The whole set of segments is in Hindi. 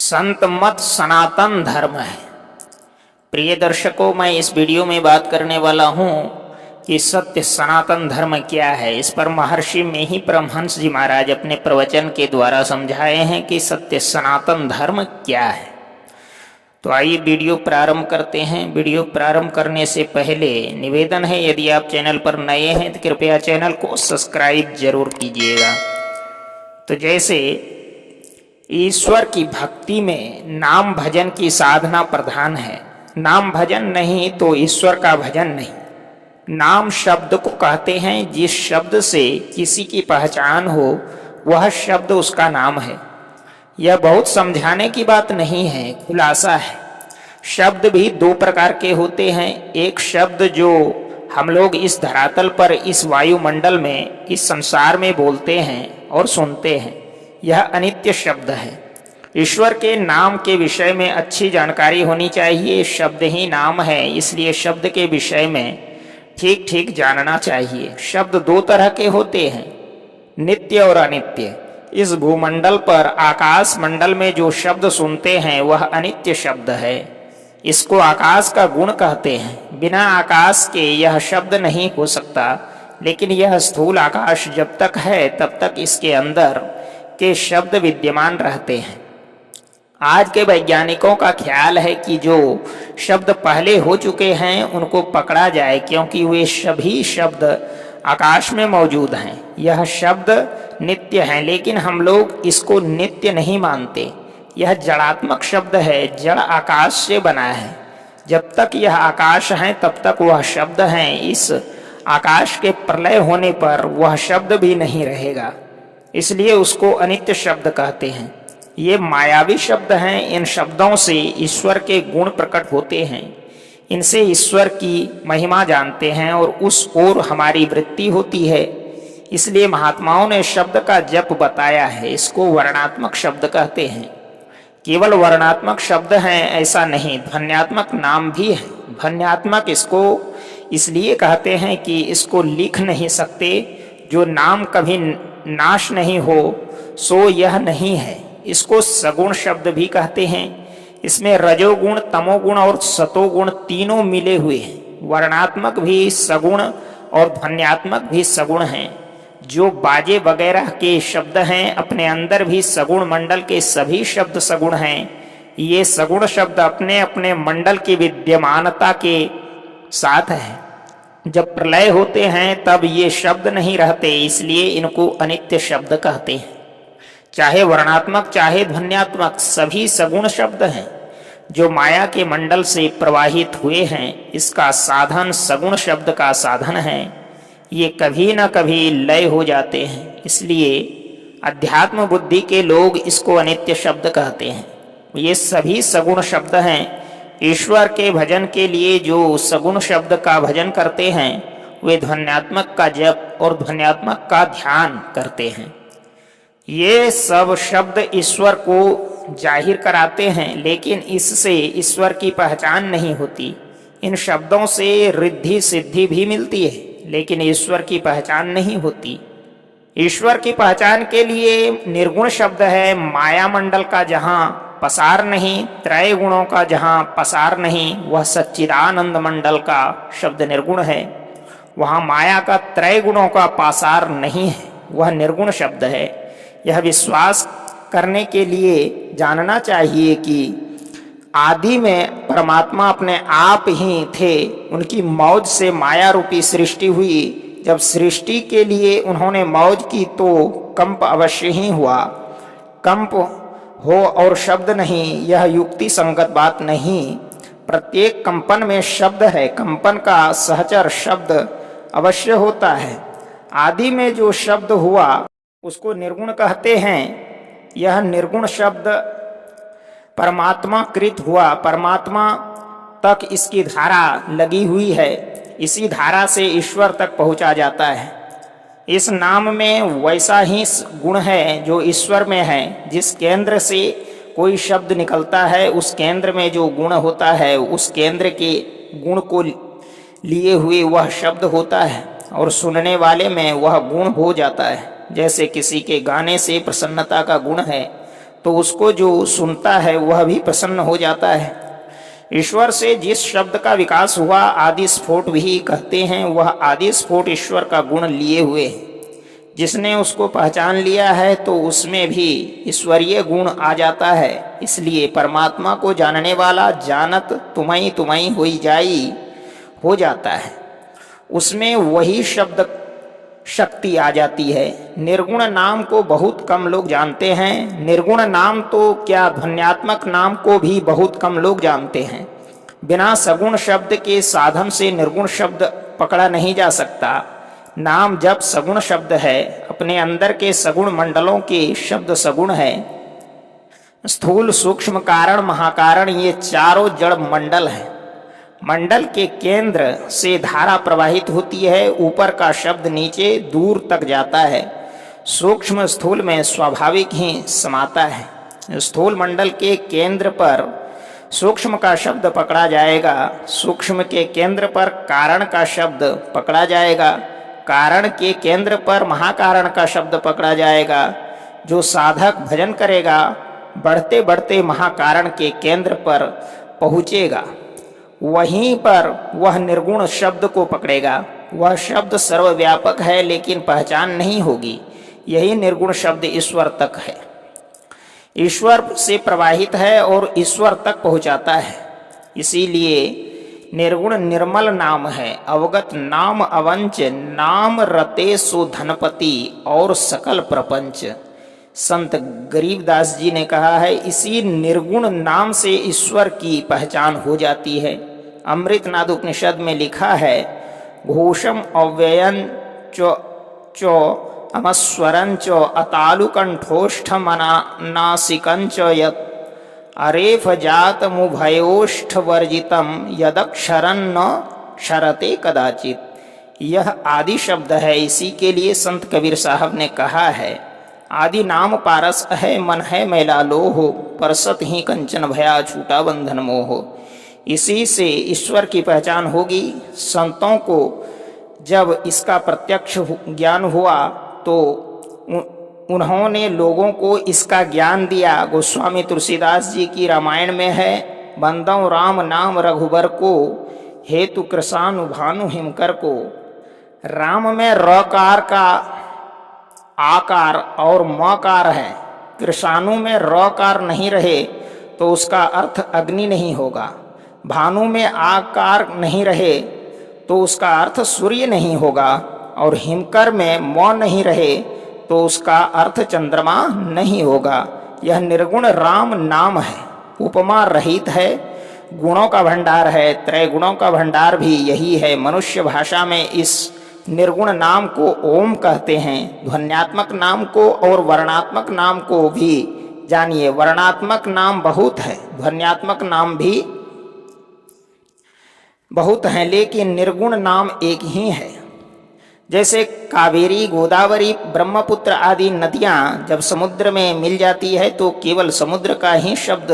संत मत सनातन धर्म है। प्रिय दर्शकों, मैं इस वीडियो में बात करने वाला हूँ कि सत्य सनातन धर्म क्या है। इस पर महर्षि में ही परमहंस जी महाराज अपने प्रवचन के द्वारा समझाए हैं कि सत्य सनातन धर्म क्या है। तो आइए वीडियो प्रारंभ करते हैं। वीडियो प्रारंभ करने से पहले निवेदन है, यदि आप चैनल पर नए हैं तो कृपया चैनल को सब्सक्राइब जरूर कीजिएगा। तो जैसे ईश्वर की भक्ति में नाम भजन की साधना प्रधान है, नाम भजन नहीं तो ईश्वर का भजन नहीं। नाम शब्द को कहते हैं जिस शब्द से किसी की पहचान हो वह शब्द उसका नाम है। यह बहुत समझाने की बात नहीं है, खुलासा है। शब्द भी दो प्रकार के होते हैं। एक शब्द जो हम लोग इस धरातल पर, इस वायुमंडल में, इस संसार में बोलते हैं और सुनते हैं, यह अनित्य शब्द है। ईश्वर के नाम के विषय में अच्छी जानकारी होनी चाहिए। शब्द ही नाम है, इसलिए शब्द के विषय में ठीक ठीक जानना चाहिए। शब्द दो तरह के होते हैं, नित्य और अनित्य। इस भूमंडल पर, आकाश मंडल में जो शब्द सुनते हैं वह अनित्य शब्द है। इसको आकाश का गुण कहते हैं। बिना आकाश के यह शब्द नहीं हो सकता। लेकिन यह स्थूल आकाश जब तक है तब तक इसके अंदर के शब्द विद्यमान रहते हैं। आज के वैज्ञानिकों का ख्याल है कि जो शब्द पहले हो चुके हैं उनको पकड़ा जाए, क्योंकि वे सभी शब्द आकाश में मौजूद हैं। यह शब्द नित्य हैं, लेकिन हम लोग इसको नित्य नहीं मानते। यह जड़ात्मक शब्द है, जड़ आकाश से बना है। जब तक यह आकाश है तब तक वह शब्द हैं। इस आकाश के प्रलय होने पर वह शब्द भी नहीं रहेगा, इसलिए उसको अनित्य शब्द कहते हैं। ये मायावी शब्द हैं। इन शब्दों से ईश्वर के गुण प्रकट होते हैं, इनसे ईश्वर की महिमा जानते हैं और उस ओर हमारी वृत्ति होती है। इसलिए महात्माओं ने शब्द का जप बताया है। इसको वर्णात्मक शब्द कहते हैं। केवल वर्णात्मक शब्द हैं ऐसा नहीं, ध्वन्यात्मक नाम भी है। ध्वन्यात्मक इसको इसलिए कहते हैं कि इसको लिख नहीं सकते। जो नाम कभी नाश नहीं हो सो यह नहीं है। इसको सगुण शब्द भी कहते हैं। इसमें रजोगुण, तमोगुण और सतोगुण तीनों मिले हुए हैं। वर्णात्मक भी सगुण और ध्वन्यात्मक भी सगुण हैं। जो बाजे वगैरह के शब्द हैं, अपने अंदर भी सगुण मंडल के सभी शब्द सगुण हैं। ये सगुण शब्द अपने अपने मंडल की विद्यमानता के साथ है। जब प्रलय होते हैं तब ये शब्द नहीं रहते, इसलिए इनको अनित्य शब्द कहते हैं। चाहे वर्णात्मक चाहे ध्वन्यात्मक, सभी सगुण शब्द हैं जो माया के मंडल से प्रवाहित हुए हैं। इसका साधन सगुण शब्द का साधन है। ये कभी न कभी लय हो जाते हैं, इसलिए अध्यात्म बुद्धि के लोग इसको अनित्य शब्द कहते हैं। ये सभी सगुण शब्द हैं। ईश्वर के भजन के लिए जो सगुण शब्द का भजन करते हैं वे ध्वन्यात्मक का जप और ध्वन्यात्मक का ध्यान करते हैं। ये सब शब्द ईश्वर को जाहिर कराते हैं, लेकिन इससे ईश्वर की पहचान नहीं होती। इन शब्दों से रिद्धि सिद्धि भी मिलती है, लेकिन ईश्वर की पहचान नहीं होती। ईश्वर की पहचान के लिए निर्गुण शब्द है। माया मंडल का जहाँ पसार नहीं, त्रय गुणों का जहाँ पसार नहीं, वह सच्चिदानंद मंडल का शब्द निर्गुण है। वहाँ माया का त्रय गुणों का पासार नहीं है, वह निर्गुण शब्द है। यह विश्वास करने के लिए जानना चाहिए कि आदि में परमात्मा अपने आप ही थे। उनकी मौज से माया रूपी सृष्टि हुई। जब सृष्टि के लिए उन्होंने मौज की तो कंप अवश्य ही हुआ। कंप हो और शब्द नहीं, यह युक्ति संगत बात नहीं। प्रत्येक कंपन में शब्द है। कंपन का सहचर शब्द अवश्य होता है। आदि में जो शब्द हुआ उसको निर्गुण कहते हैं। यह निर्गुण शब्द परमात्मा कृत हुआ। परमात्मा तक इसकी धारा लगी हुई है। इसी धारा से ईश्वर तक पहुंचा जाता है। इस नाम में वैसा ही गुण है जो ईश्वर में है। जिस केंद्र से कोई शब्द निकलता है उस केंद्र में जो गुण होता है, उस केंद्र के गुण को लिए हुए वह शब्द होता है और सुनने वाले में वह गुण हो जाता है। जैसे किसी के गाने से प्रसन्नता का गुण है तो उसको जो सुनता है वह भी प्रसन्न हो जाता है। ईश्वर से जिस शब्द का विकास हुआ आदि स्फोट भी कहते हैं, वह आदि स्फोट ईश्वर का गुण लिए हुए है। जिसने उसको पहचान लिया है तो उसमें भी ईश्वरीय गुण आ जाता है। इसलिए परमात्मा को जानने वाला जानत तुम्हें तुम्हें होई जाई हो जाता है, उसमें वही शब्द शक्ति आ जाती है। निर्गुण नाम को बहुत कम लोग जानते हैं। निर्गुण नाम तो क्या, ध्वन्यात्मक नाम को भी बहुत कम लोग जानते हैं। बिना सगुण शब्द के साधन से निर्गुण शब्द पकड़ा नहीं जा सकता। नाम जब सगुण शब्द है, अपने अंदर के सगुण मंडलों के शब्द सगुण है। स्थूल सूक्ष्म कारण महाकारण ये चारों जड़ मंडल हैं। मंडल के केंद्र से धारा प्रवाहित होती है, ऊपर का शब्द नीचे दूर तक जाता है। सूक्ष्म स्थूल में स्वाभाविक ही समाता है। स्थूल मंडल के केंद्र पर सूक्ष्म का शब्द पकड़ा जाएगा, सूक्ष्म के केंद्र पर कारण का शब्द पकड़ा जाएगा, कारण के केंद्र पर महाकारण का शब्द पकड़ा जाएगा। जो साधक भजन करेगा बढ़ते बढ़ते महाकारण के केंद्र पर पहुँचेगा, वहीं पर वह निर्गुण शब्द को पकड़ेगा। वह शब्द सर्वव्यापक है लेकिन पहचान नहीं होगी। यही निर्गुण शब्द ईश्वर तक है, ईश्वर से प्रवाहित है और ईश्वर तक पहुंचाता है। इसीलिए निर्गुण निर्मल नाम है। अवगत नाम अवंच, नाम रते सो धनपति और सकल प्रपंच। संत गरीबदास जी ने कहा है, इसी निर्गुण नाम से ईश्वर की पहचान हो जाती है। अमृतनाद उपनिषद में लिखा है, घोषम अव्ययन चो अमस्वरं च अतालुकंठोष्ठमनासिकं च यत् अरेफ जातमुभयोष्ठवर्जितं यदक्षरं न क्षरते कदाचित। यह आदि शब्द है, इसी के लिए संत कबीर साहब ने कहा है, आदि नाम पारस है मन है मैला लोहो, परसत ही कंचन भया छूटा बंधन मोह। इसी से ईश्वर की पहचान होगी। संतों को जब इसका प्रत्यक्ष ज्ञान हुआ तो उन्होंने लोगों को इसका ज्ञान दिया। गोस्वामी तुलसीदास जी की रामायण में है, बंदौ राम नाम रघुबर को, हेतु कृषानु भानु हिमकर को। राम में रकार का आकार और मकार है, कृषाणु में रकार नहीं रहे तो उसका अर्थ अग्नि नहीं होगा। भानु में आकार नहीं रहे तो उसका अर्थ सूर्य नहीं होगा, और हिमकर में म नहीं रहे तो उसका अर्थ चंद्रमा नहीं होगा। यह निर्गुण राम नाम है, उपमा रहित है, गुणों का भंडार है। त्रय गुणों का भंडार भी यही है। मनुष्य भाषा में इस निर्गुण नाम को ओम कहते हैं। ध्वन्यात्मक नाम को और वर्णात्मक नाम को भी जानिए। वर्णात्मक नाम बहुत है, ध्वन्यात्मक नाम भी बहुत हैं, लेकिन निर्गुण नाम एक ही है। जैसे कावेरी, गोदावरी, ब्रह्मपुत्र आदि नदियां जब समुद्र में मिल जाती है तो केवल समुद्र का ही शब्द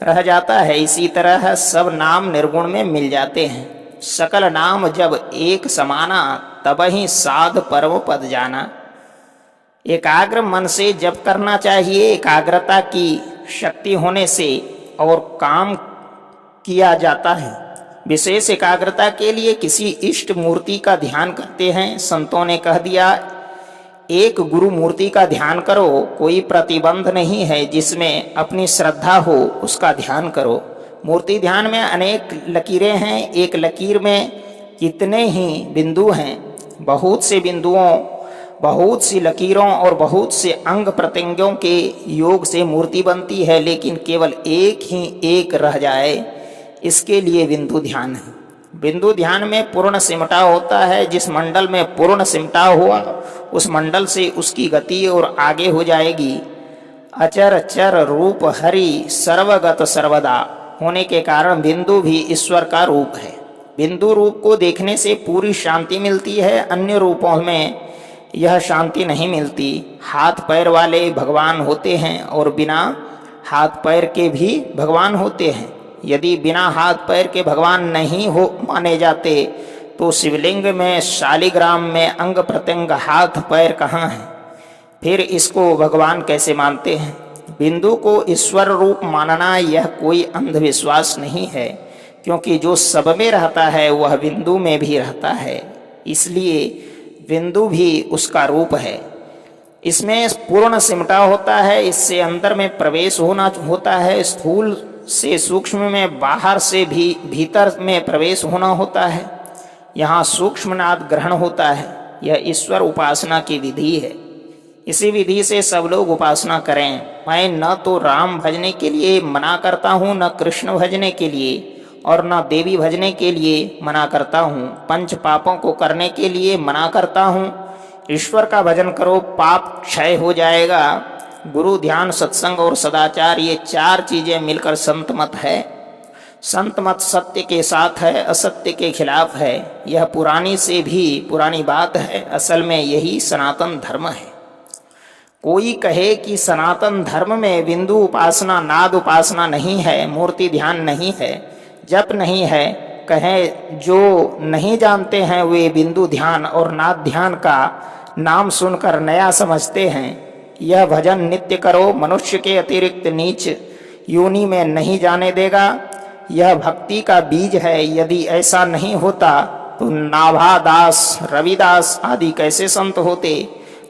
रह जाता है, इसी तरह सब नाम निर्गुण में मिल जाते हैं। सकल नाम जब एक समाना, तब ही साध परम पद जाना। एकाग्र मन से जप करना चाहिए। एकाग्रता की शक्ति होने से और काम किया जाता है। विशेष एकाग्रता के लिए किसी इष्ट मूर्ति का ध्यान करते हैं। संतों ने कह दिया, एक गुरु मूर्ति का ध्यान करो, कोई प्रतिबंध नहीं है। जिसमें अपनी श्रद्धा हो उसका ध्यान करो। मूर्ति ध्यान में अनेक लकीरें हैं, एक लकीर में कितने ही बिंदु हैं। बहुत से बिंदुओं, बहुत सी लकीरों और बहुत से अंग प्रत्यंगों के योग से मूर्ति बनती है, लेकिन केवल एक ही एक रह जाए, इसके लिए बिंदु ध्यान है। बिंदु ध्यान में पूर्ण सिमटा होता है। जिस मंडल में पूर्ण सिमटा हुआ उस मंडल से उसकी गति और आगे हो जाएगी। अचर चर रूप हरि सर्वगत सर्वदा होने के कारण बिंदु भी ईश्वर का रूप है। बिंदु रूप को देखने से पूरी शांति मिलती है, अन्य रूपों में यह शांति नहीं मिलती। हाथ पैर वाले भगवान होते हैं और बिना हाथ पैर के भी भगवान होते हैं। यदि बिना हाथ पैर के भगवान नहीं हो माने जाते तो शिवलिंग में, शालिग्राम में अंग प्रत्यंग हाथ पैर कहाँ हैं? फिर इसको भगवान कैसे मानते हैं? बिंदु को ईश्वर रूप मानना यह कोई अंधविश्वास नहीं है, क्योंकि जो सब में रहता है वह बिंदु में भी रहता है, इसलिए बिंदु भी उसका रूप है। इसमें पूर्ण सिमटा होता है, इससे अंदर में प्रवेश होना होता है, स्थूल से सूक्ष्म में, बाहर से भी भीतर में प्रवेश होना होता है। यहाँ सूक्ष्मनाद ग्रहण होता है। यह ईश्वर उपासना की विधि है। इसी विधि से सब लोग उपासना करें। मैं न तो राम भजने के लिए मना करता हूँ, न कृष्ण भजने के लिए, और न देवी भजने के लिए मना करता हूँ। पंच पापों को करने के लिए मना करता हूँ। ईश्वर का भजन करो, पाप क्षय हो जाएगा। गुरु, ध्यान, सत्संग और सदाचार, ये चार चीजें मिलकर संत मत है। संत मत सत्य के साथ है, असत्य के खिलाफ है। यह पुरानी से भी पुरानी बात है। असल में यही सनातन धर्म है। कोई कहे कि सनातन धर्म में बिंदु उपासना, नाद उपासना नहीं है, मूर्ति ध्यान नहीं है, जप नहीं है, कहें जो नहीं जानते हैं वे बिंदु ध्यान और नाद ध्यान का नाम सुनकर नया समझते हैं। यह भजन नित्य करो, मनुष्य के अतिरिक्त नीच योनि में नहीं जाने देगा। यह भक्ति का बीज है। यदि ऐसा नहीं होता तो नाभादास, रविदास आदि कैसे संत होते।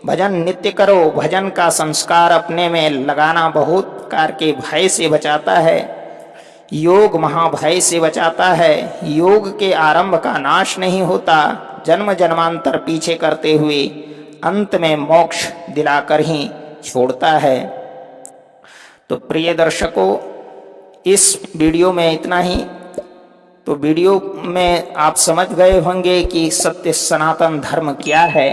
भजन नित्य करो। भजन का संस्कार अपने में लगाना बहुत प्रकार के भय से बचाता है। योग महाभय से बचाता है। योग के आरंभ का नाश नहीं होता, जन्म जन्मांतर पीछे करते हुए अंत में मोक्ष दिलाकर ही छोड़ता है। तो प्रिय दर्शकों, इस वीडियो में इतना ही। तो वीडियो में आप समझ गए होंगे कि सत्य सनातन धर्म क्या है।